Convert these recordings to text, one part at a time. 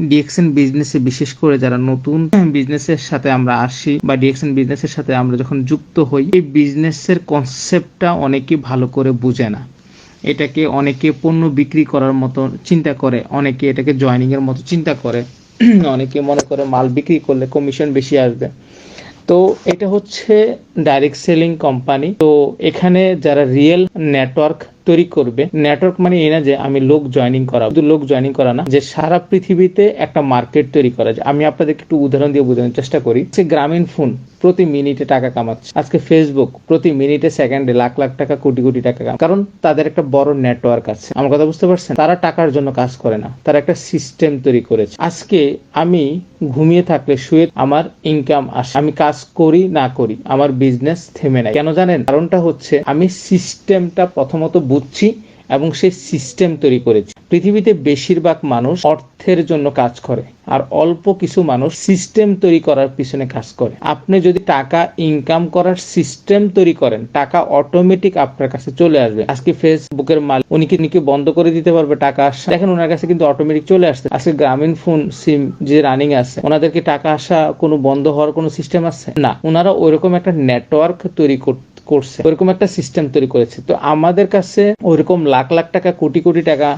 DXN বিজনেসে বিশেষ করে যারা নতুন বিজনেসের সাথে আমরা আসি বা ডিএক্সএন বিজনেসের সাথে আমরা যখন যুক্ত হই, এই বিজনেসের কনসেপ্টটা অনেকে ভালো করে বুঝে না। এটাকে অনেকে পণ্য বিক্রি করার মতো চিন্তা করে, অনেকে এটাকে জয়নিং এর মতো চিন্তা করে, অনেকে মনে করে মাল বিক্রি করলে কমিশন বেশি আসবে। তো এটা হচ্ছে ডাইরেক্ট সেলিং কোম্পানি। তো এখানে যারা রিয়েল নেটওয়ার্ক তৈরি করবে, নেটওয়ার্ক মানে এই না যে আমি লোক জয়েনিং করা, শুধু লোক জয়েনিং করা না, যে সারা পৃথিবীতে একটা মার্কেট তৈরি করা যায়। আমি আপনাদেরকে একটু উদাহরণ দিয়ে বোঝানোর চেষ্টা করি। গ্রামীণ ফোন প্রতি মিনিটে টাকা কামাচ্ছে, আজকে ফেসবুক প্রতি মিনিটে সেকেন্ডে লাখ লাখ টাকা কোটি কোটি টাকা কামাচ্ছে, কারণ তাদের একটা বড় নেটওয়ার্ক আছে। আমার কথা বুঝতে পারছেন? তারা টাকার জন্য কাজ করে না, তারা একটা সিস্টেম তৈরি করেছে। আজকে আমি ঘুমিয়ে থাকলে শুয়ে আমার ইনকাম আসে, আমি কাজ করি না করি আমার বিজনেস থেমে নাই। কেন জানেন? কারণটা হচ্ছে আমি সিস্টেমটা প্রথমত বুঝছি এবং সেই সিস্টেম তৈরি করেছি। পৃথিবীতে বেশিরভাগ মানুষ অর্থের জন্য কাজ করে, আর অল্প কিছু মানুষ সিস্টেম তৈরি করার পিছনে কাজ করে। আপনি যদি টাকা ইনকাম করার সিস্টেম তৈরি করেন, টাকা অটোমেটিক আপনার কাছে চলে আসবে। আজকে ফেসবুকের মালিক উনি কি বন্ধ করে দিতে পারবে টাকা আসা? দেখেন ওনার কাছে কিন্তু অটোমেটিক চলে আসছে। আজকে গ্রামীণ ফোন সিম যে রানিং আছে, ওনাদেরকে টাকা আসা কোনো বন্ধ হওয়ার কোনো সিস্টেম আছে না? ওনারা ওইরকম একটা নেটওয়ার্ক তৈরি করছে, ওইরকম একটা সিস্টেম তৈরি করেছে। তো আমাদের কাছে ওইরকম লাখ লাখ টাকা কোটি কোটি টাকা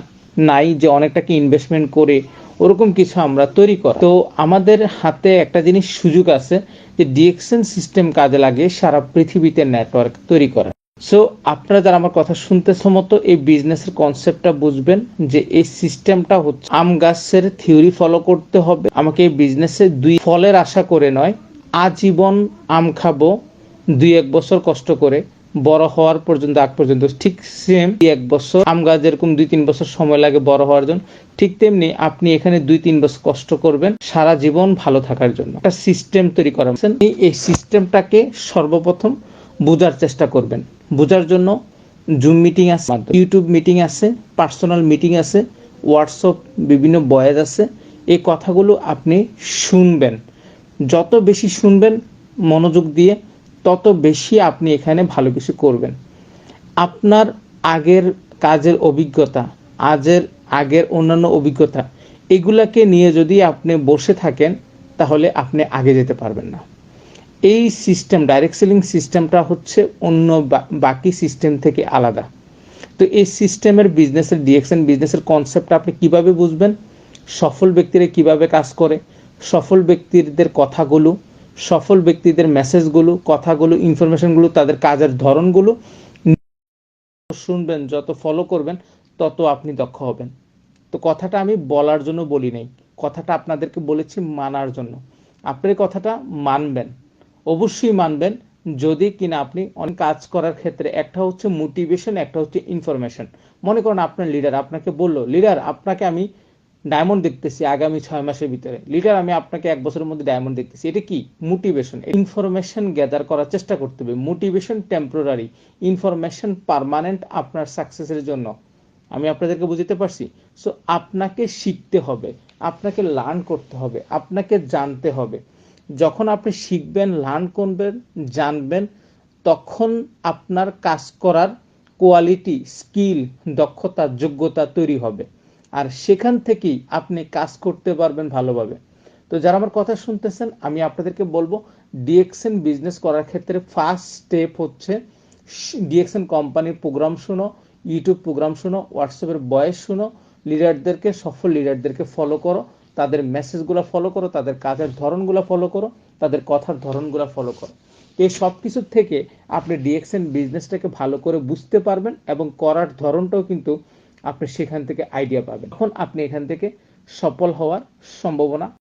নাই যে অনেক টাকা ইনভেস্টমেন্ট করে ওরকম কিছু আমরা তৈরি করি। তো আমাদের হাতে একটা জিনিস সুযোগ আছে যে ডিএক্সএন সিস্টেম কাজে লাগিয়ে সারা পৃথিবীতে নেটওয়ার্ক তৈরি করা। সো আপনারা যারা আমার কথা শুনতেছো মতো এই বিজনেসের কনসেপ্টটা বুঝবেন যে এই সিস্টেমটা হচ্ছে আম গাছের থিওরি ফলো করতে হবে। আমাকে এই বিজনেসে দুই ফলের আশা করে নয়, আজীবন আম খাবো, 2-1 বছর কষ্ট করে বড় হওয়ার পর্যন্ত, আগ পর্যন্ত। ঠিক সেম 1 বছর আম গাছ যেরকম 2-3 বছর সময় লাগে বড় হওয়ার জন্য, ঠিক তেমনি আপনি এখানে 2-3 বছর কষ্ট করবেন সারা জীবন ভালো থাকার জন্য। একটা সিস্টেম তৈরি করা। এই সিস্টেমটাকে সর্বপ্রথম বোঝার চেষ্টা করবেন। বোঝার জন্য জুম মিটিং আছে, ইউটিউব মিটিং আছে, পার্সোনাল মিটিং আছে, হোয়াটসঅ্যাপ বিভিন্ন বয়েজ আছে। এই কথাগুলো আপনি শুনবেন। যত বেশি শুনবেন মনোযোগ দিয়ে, তত বেশি আপনি এখানে ভালো কিছু করবেন। আপনার আগের কাজের অভিজ্ঞতা, আগের অন্যান্য অভিজ্ঞতা, এগুলাকে নিয়ে যদি আপনি বসে থাকেন তাহলে আপনি আগে যেতে পারবেন না। এই সিস্টেম, ডাইরেক্ট সেলিং সিস্টেমটা হচ্ছে অন্য বাকি সিস্টেম থেকে আলাদা। তো এই সিস্টেমের বিজনেসের ডিএক্সএন বিজনেসের কনসেপ্টটা আপনি কিভাবে বুঝবেন? সফল ব্যক্তিরা কিভাবে কাজ করে, সফল ব্যক্তিদের কথাগুলো, সফল ব্যক্তিদের মেসেজগুলো, কথাগুলো, ইনফরমেশনগুলো, তাদের কাজের ধরনগুলো শুনবেন, যত ফলো করবেন তত আপনি দক্ষ হবেন। তো কথাটা আমি বলার জন্য বলি নাই, কথাটা আপনাদেরকে বলেছি মানার জন্য। আপনি কথাটা মানবেন, অবশ্যই মানবেন, যদি কিনা আপনি অনেক কাজ করার ক্ষেত্রে একটা হচ্ছে মোটিভেশন, একটা হচ্ছে ইনফরমেশন। মনে করেন আপনার লিডার আপনাকে বললো, লিডার আপনাকে আমি ডায়মন্ড দেখতেছি আগামী 6 মাসের ভিতরে, লিডার আমি আপনাকে 1 বছরের মধ্যে ডায়মন্ড দেখতেছি। এটা কি? মোটিভেশন। ইনফরমেশন গ্যাদার করার চেষ্টা করতে হবে। মোটিভেশন টেম্পোরারি, ইনফরমেশন পার্মানেন্ট আপনার সাকসেসের জন্য। আমি আপনাদেরকে বুঝতে পারছি? সো আপনাকে শিখতে হবে, আপনাকে লার্ন করতে হবে, আপনাকে জানতে হবে। যখন আপনি শিখবেন, লার্ন করবেন, জানবেন, তখন আপনার কাজ করার কোয়ালিটি, স্কিল, দক্ষতা, যোগ্যতা তৈরি হবে। আর সেখান থেকেই আপনি কাজ করতে পারবেন ভালোভাবে। তো যারা আমার কথা শুনতেছেন, আমি আপনাদেরকে বলবো ডিএক্সএন বিজনেস করার ক্ষেত্রে ফার্স্ট স্টেপ হচ্ছে ডিএক্সএন কোম্পানির প্রোগ্রাম শুনো, ইউটিউব প্রোগ্রাম শুনো, হোয়াটসঅ্যাপের ভয়েস শুনো, লিডারদেরকে, সফল লিডারদেরকে ফলো করো, তাদের মেসেজগুলো ফলো করো, তাদের কাজের ধরনগুলো ফলো করো, তাদের কথার ধরনগুলো ফলো করো। এই সব কিছুর থেকে আপনি ডিএক্সএন বিজনেসটাকে ভালো করে বুঝতে পারবেন এবং করার ধরনটাও কিন্তু আপনি সেখান থেকে আইডিয়া পাবেন। এখন আপনি এখান থেকে সফল হওয়ার সম্ভাবনা